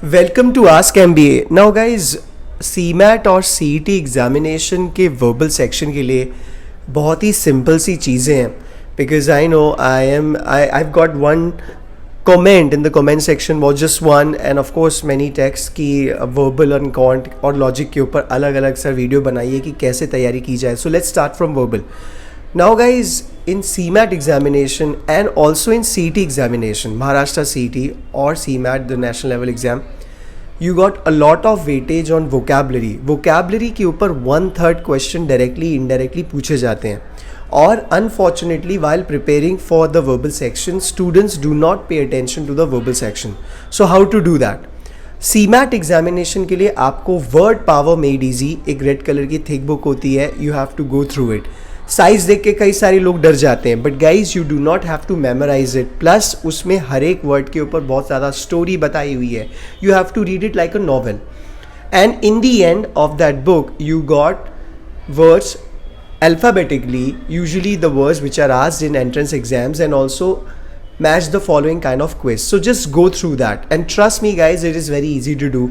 Welcome to ask MBA. Now guys, CMAT और CET examination के verbal section के लिए बहुत ही सिंपल सी चीज़ें हैं। Because I know I got one comment in the comment section, was just one and of course many text की वर्बल एंड कॉन्ट और लॉजिक के ऊपर अलग अलग सर वीडियो बनाइए कि कैसे तैयारी की जाए। So let's start from verbal. Now guys, in CMAT examination and also in CET examination, Maharashtra CET or CMAT, the national level exam, you got a lot of weightage on vocabulary. Vocabulary के ऊपर 1/3 question directly indirectly पूछे जाते हैं। और unfortunately while preparing for the verbal section, students do not pay attention to the verbal section. So how to do that? CMAT examination के लिए आपको word power made easy एक रेड कलर की thick book होती है, you have to go through it. Size देख के कई सारे लोग डर जाते हैं, but guys you do not have to memorise it. Plus उसमें हर एक वर्ड के ऊपर बहुत ज़्यादा स्टोरी बताई हुई है, you have to read it like a novel. And in the end of that book you got words alphabetically, usually the words which are asked in entrance exams, and also match the following kind of quiz. So just go through that, and trust me guys, it is very easy to do.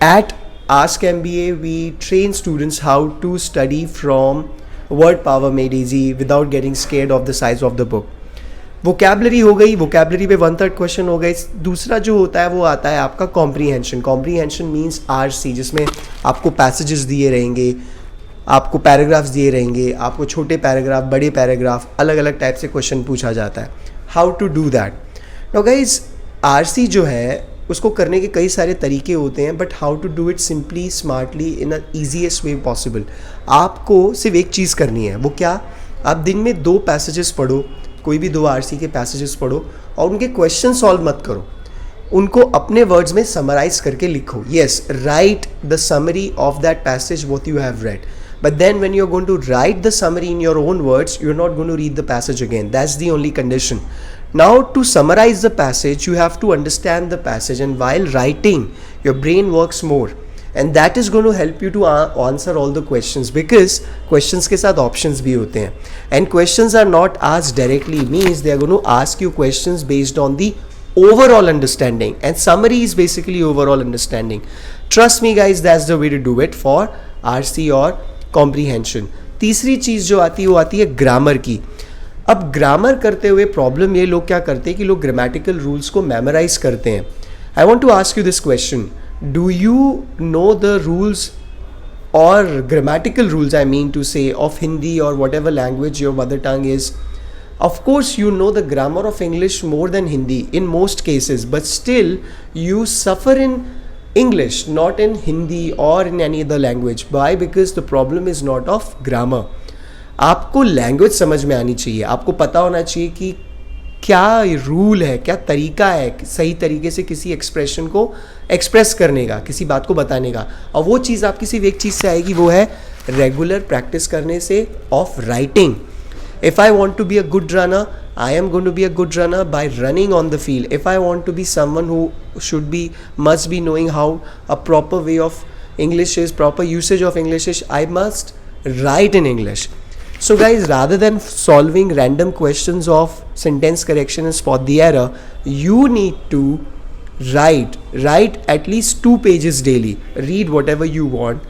At Ask MBA we train students how to study from word power made easy without getting scared of the size of the book. Vocabulary हो गई, vocabulary पे 1/3 question हो गए। दूसरा जो होता है वो आता है आपका कॉम्प्रीहेंशन। कॉम्प्रीहेंशन मीन्स आरसी, जिसमें आपको पैसेजेस दिए रहेंगे, आपको पैराग्राफ्स दिए रहेंगे, आपको छोटे पैराग्राफ, बड़े पैराग्राफ, अलग अलग टाइप से क्वेश्चन पूछा जाता है। How to do that? Now guys, RC जो है उसको करने के कई सारे तरीके होते हैं, but how to do it simply smartly in a easiest way possible. आपको सिर्फ एक चीज़ करनी है, वो क्या? आप दिन में 2 पैसेजेस पढ़ो, कोई भी 2 आरसी के पैसेजेस पढ़ो और उनके क्वेश्चन सॉल्व मत करो, उनको अपने वर्ड्स में समराइज करके लिखो। Yes, right the summary of that passage what you have read, but then when you're going to write the summary in your own words, you're not going to read the passage again. That's the only condition. Now to summarize the passage, you have to understand the passage, and while writing your brain works more, and that is going to help you to answer all the questions, because questions के साथ options भी होते हैं, and questions are not asked directly, means they are going to ask you questions based on the overall understanding, and summary is basically overall understanding. Trust me guys, that's the way to do it for RC और comprehension. तीसरी चीज़ जो आती है वो आती है grammar की। अब ग्रामर करते हुए प्रॉब्लम ये लोग क्या करते हैं कि लोग ग्रामेटिकल रूल्स को मेमोराइज करते हैं। I want to ask you this question, do you know the rules or grammatical rules, I mean to say, of Hindi और whatever language your mother tongue is? Of course you know the grammar of English more than Hindi in most cases, but still you suffer in English, not in Hindi or in any other language. Why? Because the problem is not of grammar. आपको language समझ में आनी चाहिए, आपको पता होना चाहिए कि क्या रूल है, क्या तरीका है सही तरीके से किसी एक्सप्रेशन को एक्सप्रेस करने का, किसी बात को बताने का। और वो चीज़ आपकी सिर्फ एक चीज़ से आएगी, वो है रेगुलर प्रैक्टिस करने से of writing. If I want to be a good runner, I am going to be a good runner by running on the field. If I want to be someone who must be knowing how a proper way of English is, proper usage of English is, I must write in English. So guys, rather than solving random questions of sentence correction and spot the error, you need to write at least 2 pages daily. Read whatever you want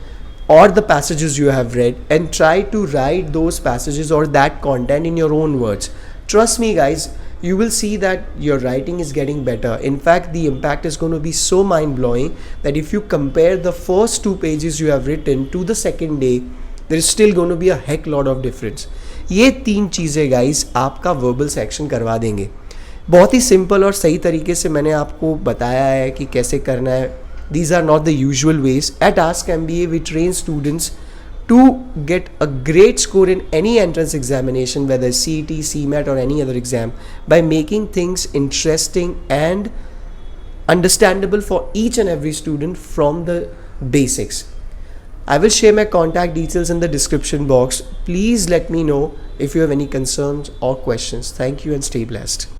or the passages you have read, and try to write those passages or that content in your own words. Trust me guys, you will see that your writing is getting better. In fact, the impact is going to be so mind-blowing that if you compare the first 2 pages you have written to the second day, there is still going to be a heck lot of difference. ये 3 चीज़ें guys आपका verbal section करवा देंगे। बहुत ही simple और सही तरीके से मैंने आपको बताया है कि कैसे करना है। These are not the usual ways. At Ask MBA, we train students to get a great score in any entrance examination, whether CET, CMAT or any other exam, by making things interesting and understandable for each and every student from the basics. I will share my contact details in the description box. Please let me know if you have any concerns or questions. Thank you and stay blessed.